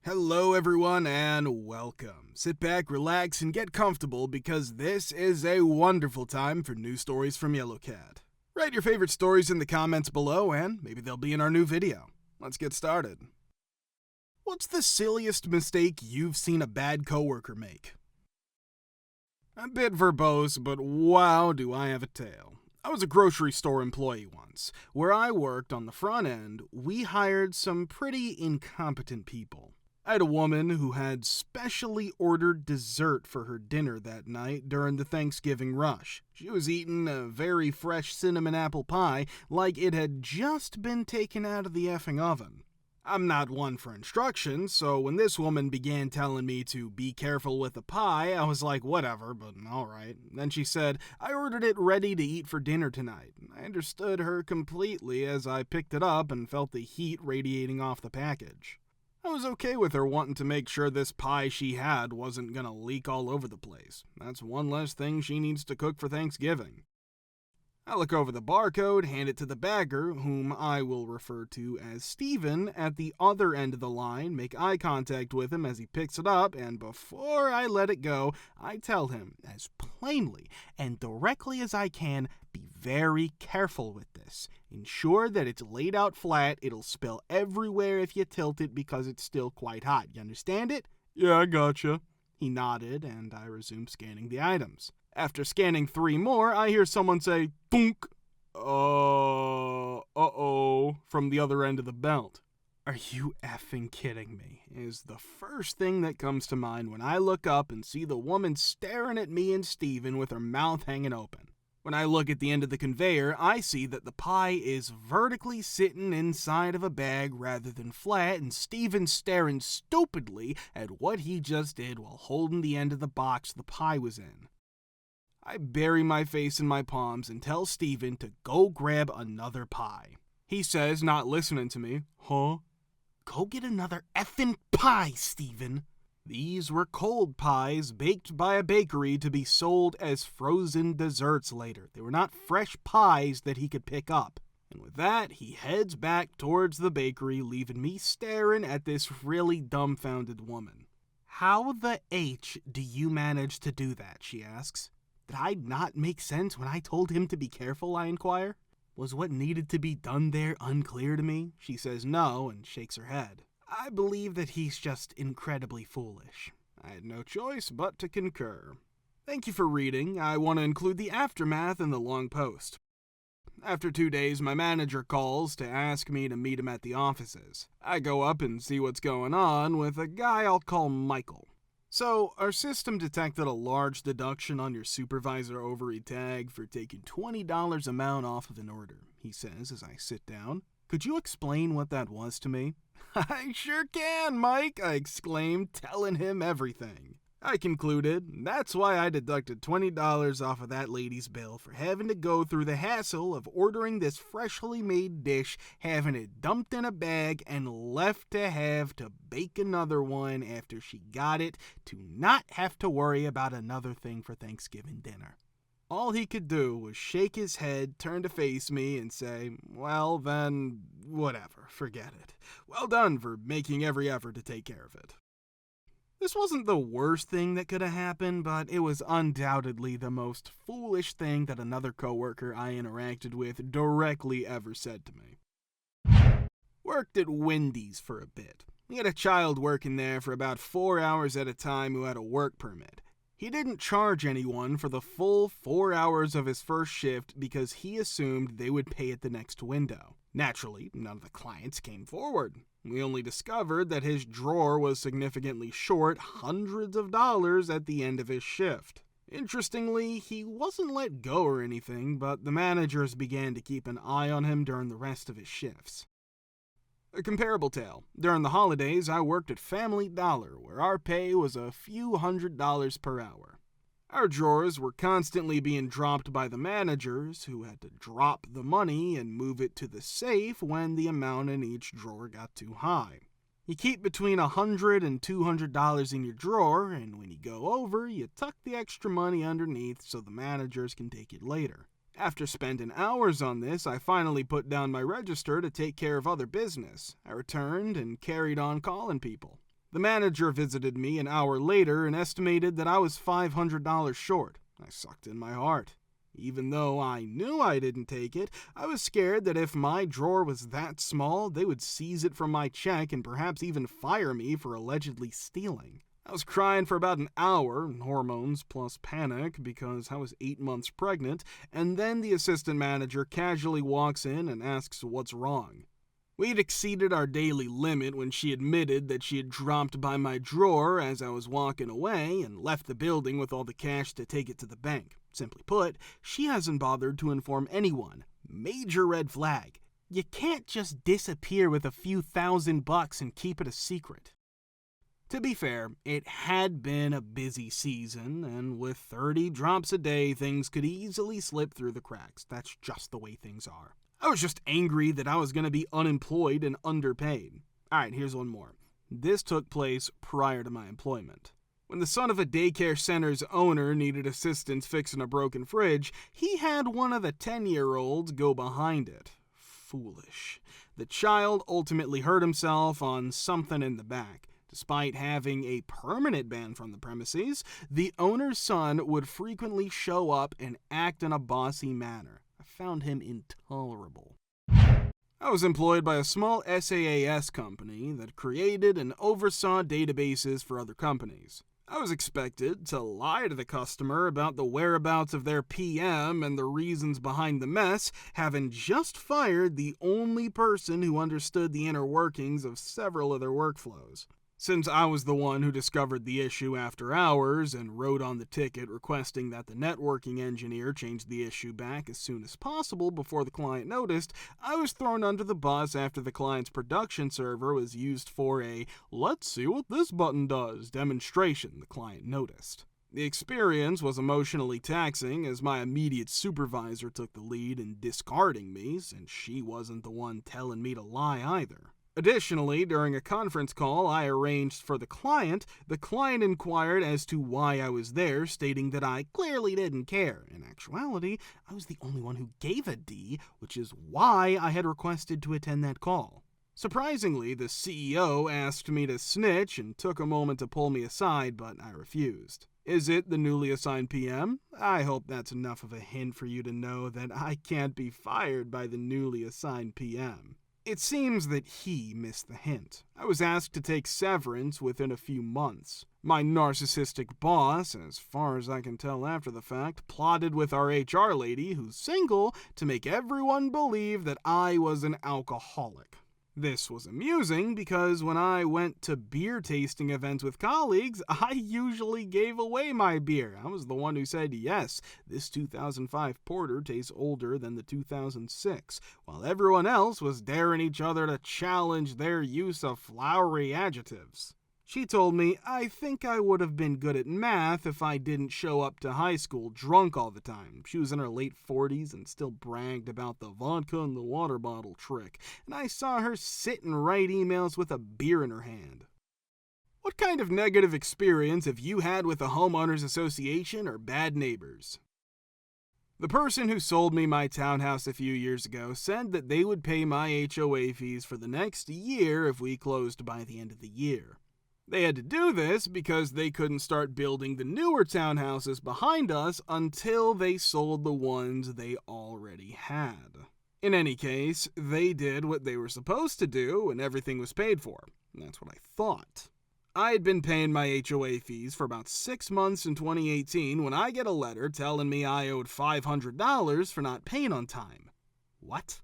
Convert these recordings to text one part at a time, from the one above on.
Hello everyone and welcome. Sit back, relax, and get comfortable because this is a wonderful time for new stories from Yellow Cat. Write your favorite stories in the comments below and maybe they'll be in our new video. Let's get started. What's the silliest mistake you've seen a bad coworker make? A bit verbose, but wow, do I have a tale. I was a grocery store employee once. Where I worked on the front end, we hired some pretty incompetent people. I had a woman who had specially ordered dessert for her dinner that night during the Thanksgiving rush. She was eating a very fresh cinnamon apple pie like it had just been taken out of the effing oven. I'm not one for instructions, so when this woman began telling me to be careful with the pie, I was like, whatever, but alright. Then she said, I ordered it ready to eat for dinner tonight. I understood her completely as I picked it up and felt the heat radiating off the package. I was okay with her wanting to make sure this pie she had wasn't gonna leak all over the place. That's one less thing she needs to cook for Thanksgiving. I look over the barcode, hand it to the bagger, whom I will refer to as Steven, at the other end of the line, make eye contact with him as he picks it up, and before I let it go, I tell him, as plainly and directly as I can, be very careful with this. Ensure that it's laid out flat, it'll spill everywhere if you tilt it because it's still quite hot. You understand it? Yeah, I gotcha. He nodded, and I resumed scanning the items. After scanning 3 more, I hear someone say, thunk, uh-oh, from the other end of the belt. Are you effing kidding me? Is the first thing that comes to mind when I look up and see the woman staring at me and Steven with her mouth hanging open. When I look at the end of the conveyor, I see that the pie is vertically sitting inside of a bag rather than flat, and Steven's staring stupidly at what he just did while holding the end of the box the pie was in. I bury my face in my palms and tell Steven to go grab another pie. He says, not listening to me, huh? Go get another effing pie, Steven. These were cold pies baked by a bakery to be sold as frozen desserts later. They were not fresh pies that he could pick up. And with that, he heads back towards the bakery, leaving me staring at this really dumbfounded woman. How the H do you manage to do that, she asks. Did I not make sense when I told him to be careful, I inquire? Was what needed to be done there unclear to me? She says no and shakes her head. I believe that he's just incredibly foolish. I had no choice but to concur. Thank you for reading. I want to include the aftermath in the long post. After 2 days, my manager calls to ask me to meet him at the offices. I go up and see what's going on with a guy I'll call Michael. So, our system detected a large deduction on your supervisor overeat tag for taking $20 amount off of an order, he says as I sit down. Could you explain what that was to me? I sure can, Mike, I exclaimed, telling him everything. I concluded, that's why I deducted $20 off of that lady's bill for having to go through the hassle of ordering this freshly made dish, having it dumped in a bag, and left to have to bake another one after she got it to not have to worry about another thing for Thanksgiving dinner. All he could do was shake his head, turn to face me, and say, well then, whatever, forget it. Well done for making every effort to take care of it. This wasn't the worst thing that could have happened, but it was undoubtedly the most foolish thing that another coworker I interacted with directly ever said to me. Worked at Wendy's for a bit. We had a child working there for about 4 hours at a time who had a work permit. He didn't charge anyone for the full 4 hours of his first shift because he assumed they would pay at the next window. Naturally, none of the clients came forward. We only discovered that his drawer was significantly short hundreds of dollars at the end of his shift. Interestingly, he wasn't let go or anything, but the managers began to keep an eye on him during the rest of his shifts. A comparable tale. During the holidays, I worked at Family Dollar, where our pay was a few $100s per hour. Our drawers were constantly being dropped by the managers, who had to drop the money and move it to the safe when the amount in each drawer got too high. You keep between $100 and $200 in your drawer, and when you go over, you tuck the extra money underneath so the managers can take it later. After spending hours on this, I finally put down my register to take care of other business. I returned and carried on calling people. The manager visited me an hour later and estimated that I was $500 short. I sucked in my heart. Even though I knew I didn't take it, I was scared that if my drawer was that small, they would seize it from my check and perhaps even fire me for allegedly stealing. I was crying for about an hour, hormones plus panic, because I was 8 months pregnant, and then the assistant manager casually walks in and asks what's wrong. We'd exceeded our daily limit when she admitted that she had dropped by my drawer as I was walking away and left the building with all the cash to take it to the bank. Simply put, she hasn't bothered to inform anyone. Major red flag. You can't just disappear with a few $1,000 and keep it a secret. To be fair, it had been a busy season, and with 30 drops a day, things could easily slip through the cracks. That's just the way things are. I was just angry that I was going to be unemployed and underpaid. Alright, here's one more. This took place prior to my employment. When the son of a daycare center's owner needed assistance fixing a broken fridge, he had one of the 10-year-olds go behind it. Foolish. The child ultimately hurt himself on something in the back. Despite having a permanent ban from the premises, the owner's son would frequently show up and act in a bossy manner. I found him intolerable. I was employed by a small SaaS company that created and oversaw databases for other companies. I was expected to lie to the customer about the whereabouts of their PM and the reasons behind the mess, having just fired the only person who understood the inner workings of several of their workflows. Since I was the one who discovered the issue after hours and wrote on the ticket requesting that the networking engineer change the issue back as soon as possible before the client noticed, I was thrown under the bus after the client's production server was used for a "let's see what this button does" demonstration the client noticed. The experience was emotionally taxing as my immediate supervisor took the lead in discarding me, since she wasn't the one telling me to lie either. Additionally, during a conference call I arranged for the client inquired as to why I was there, stating that I clearly didn't care. In actuality, I was the only one who gave a D, which is why I had requested to attend that call. Surprisingly, the CEO asked me to snitch and took a moment to pull me aside, but I refused. Is it the newly assigned PM? I hope that's enough of a hint for you to know that I can't be fired by the newly assigned PM. It seems that he missed the hint. I was asked to take severance within a few months. My narcissistic boss, as far as I can tell after the fact, plotted with our HR lady, who's single, to make everyone believe that I was an alcoholic. This was amusing because when I went to beer tasting events with colleagues, I usually gave away my beer. I was the one who said, yes, this 2005 porter tastes older than the 2006, while everyone else was daring each other to challenge their use of flowery adjectives. She told me, I think I would have been good at math if I didn't show up to high school drunk all the time. She was in her late 40s and still bragged about the vodka and the water bottle trick, and I saw her sit and write emails with a beer in her hand. What kind of negative experience have you had with the homeowners association or bad neighbors? The person who sold me my townhouse a few years ago said that they would pay my HOA fees for the next year if we closed by the end of the year. They had to do this because they couldn't start building the newer townhouses behind us until they sold the ones they already had. In any case, they did what they were supposed to do and everything was paid for. That's what I thought. I had been paying my HOA fees for about 6 months in 2018 when I get a letter telling me I owed $500 for not paying on time. What?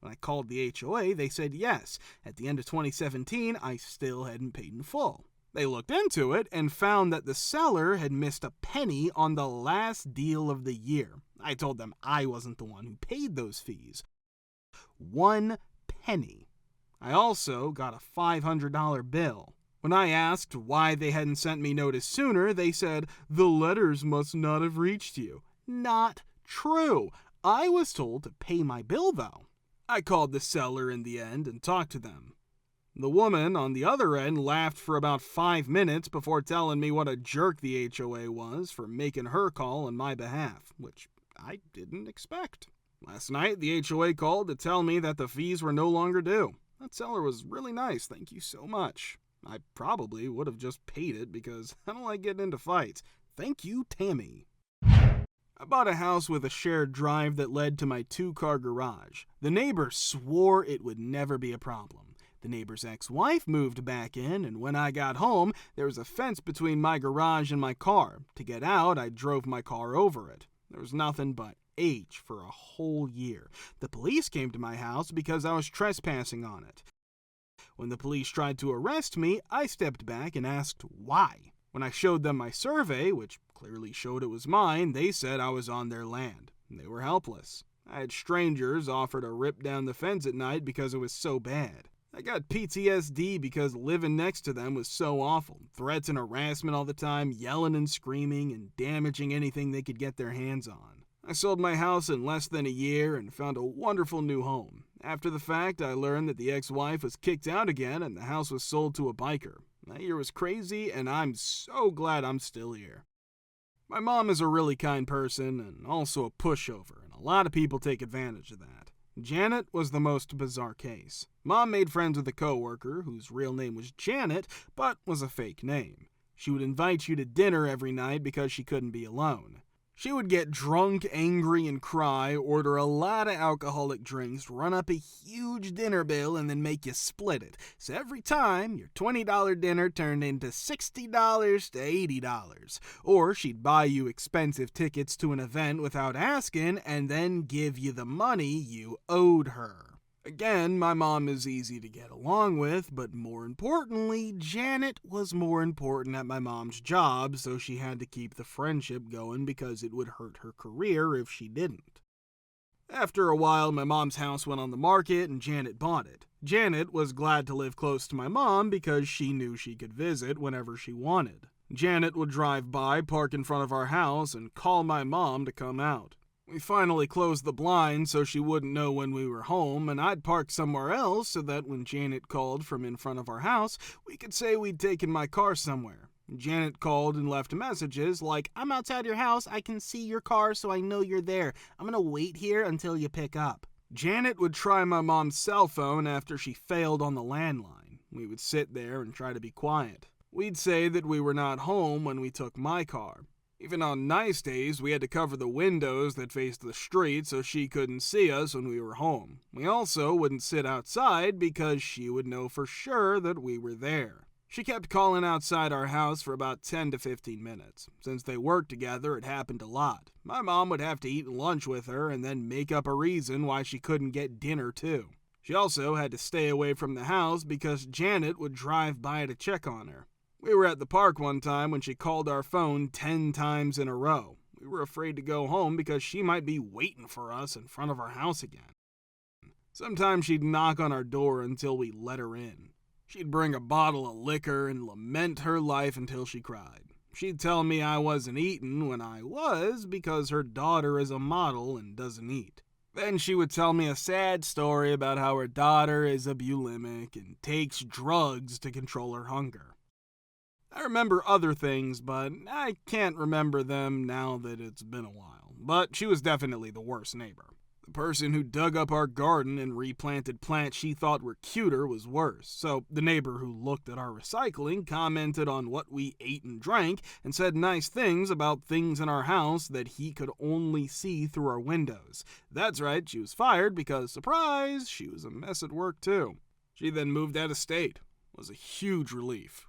When I called the HOA, they said yes. At the end of 2017, I still hadn't paid in full. They looked into it and found that the seller had missed a penny on the last deal of the year. I told them I wasn't the one who paid those fees. 1 penny. I also got a $500 bill. When I asked why they hadn't sent me notice sooner, they said, the letters must not have reached you. Not true. I was told to pay my bill, though. I called the seller in the end and talked to them. The woman on the other end laughed for about 5 minutes before telling me what a jerk the HOA was for making her call on my behalf, which I didn't expect. Last night, the HOA called to tell me that the fees were no longer due. That seller was really nice, thank you so much. I probably would have just paid it because I don't like getting into fights. Thank you, Tammy. I bought a house with a shared drive that led to my 2-car garage. The neighbor swore it would never be a problem. The neighbor's ex-wife moved back in, and when I got home, there was a fence between my garage and my car. To get out, I drove my car over it. There was nothing but H for a whole year. The police came to my house because I was trespassing on it. When the police tried to arrest me, I stepped back and asked why. When I showed them my survey, which clearly showed it was mine, they said I was on their land. They were helpless. I had strangers offer to rip down the fence at night because it was so bad. I got PTSD because living next to them was so awful. Threats and harassment all the time, yelling and screaming, and damaging anything they could get their hands on. I sold my house in less than a year and found a wonderful new home. After the fact, I learned that the ex-wife was kicked out again and the house was sold to a biker. That year was crazy, and I'm so glad I'm still here. My mom is a really kind person and also a pushover, and a lot of people take advantage of that. Janet was the most bizarre case. Mom made friends with a coworker whose real name was Janet, but was a fake name. She would invite you to dinner every night because she couldn't be alone. She would get drunk, angry, and cry, order a lot of alcoholic drinks, run up a huge dinner bill, and then make you split it. So every time, your $20 dinner turned into $60 to $80. Or she'd buy you expensive tickets to an event without asking, and then give you the money you owed her. Again, my mom is easy to get along with, but more importantly, Janet was more important at my mom's job, so she had to keep the friendship going because it would hurt her career if she didn't. After a while, my mom's house went on the market and Janet bought it. Janet was glad to live close to my mom because she knew she could visit whenever she wanted. Janet would drive by, park in front of our house, and call my mom to come out. We finally closed the blinds so she wouldn't know when we were home, and I'd park somewhere else so that when Janet called from in front of our house, we could say we'd taken my car somewhere. Janet called and left messages like, "I'm outside your house, I can see your car so I know you're there. I'm gonna wait here until you pick up." Janet would try my mom's cell phone after she failed on the landline. We would sit there and try to be quiet. We'd say that we were not home when we took my car. Even on nice days, we had to cover the windows that faced the street so she couldn't see us when we were home. We also wouldn't sit outside because she would know for sure that we were there. She kept calling outside our house for about 10 to 15 minutes. Since they worked together, it happened a lot. My mom would have to eat lunch with her and then make up a reason why she couldn't get dinner too. She also had to stay away from the house because Janet would drive by to check on her. We were at the park one time when she called our phone 10 times in a row. We were afraid to go home because she might be waiting for us in front of our house again. Sometimes she'd knock on our door until we let her in. She'd bring a bottle of liquor and lament her life until she cried. She'd tell me I wasn't eating when I was because her daughter is a model and doesn't eat. Then she would tell me a sad story about how her daughter is a bulimic and takes drugs to control her hunger. I remember other things, but I can't remember them now that it's been a while. But she was definitely the worst neighbor. The person who dug up our garden and replanted plants she thought were cuter was worse. So the neighbor who looked at our recycling commented on what we ate and drank and said nice things about things in our house that he could only see through our windows. That's right, she was fired because, surprise, she was a mess at work too. She then moved out of state. It was a huge relief.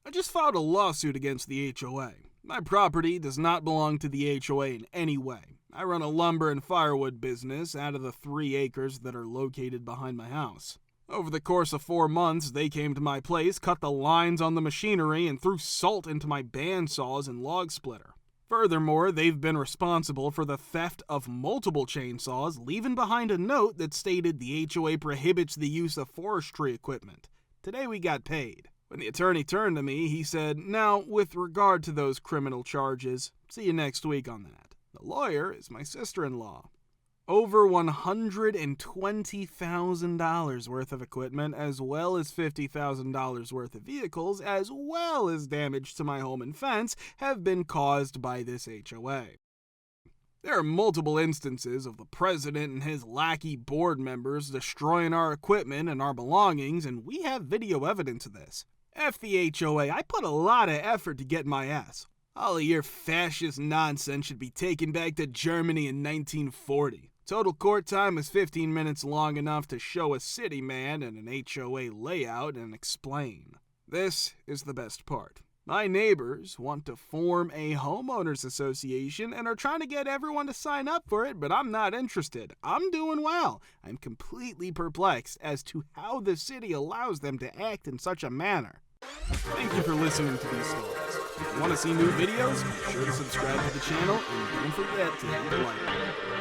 I just filed a lawsuit against the HOA. My property does not belong to the HOA in any way. I run a lumber and firewood business out of the 3 acres that are located behind my house. Over the course of 4 months, they came to my place, cut the lines on the machinery, and threw salt into my bandsaws and log splitter. Furthermore, they've been responsible for the theft of multiple chainsaws, leaving behind a note that stated the HOA prohibits the use of forestry equipment. Today we got paid. When the attorney turned to me, he said, "Now, with regard to those criminal charges, see you next week on that." The lawyer is my sister-in-law. Over $120,000 worth of equipment, as well as $50,000 worth of vehicles, as well as damage to my home and fence, have been caused by this HOA. There are multiple instances of the president and his lackey board members destroying our equipment and our belongings, and we have video evidence of this. F the HOA, I put a lot of effort to get my ass. All of your fascist nonsense should be taken back to Germany in 1940. Total court time is 15 minutes long enough to show a city man and an HOA layout and explain. This is the best part. My neighbors want to form a homeowners association and are trying to get everyone to sign up for it, but I'm not interested. I'm doing well. I'm completely perplexed as to how the city allows them to act in such a manner. Thank you for listening to these stories. If you want to see new videos, be sure to subscribe to the channel and don't forget to hit the like button.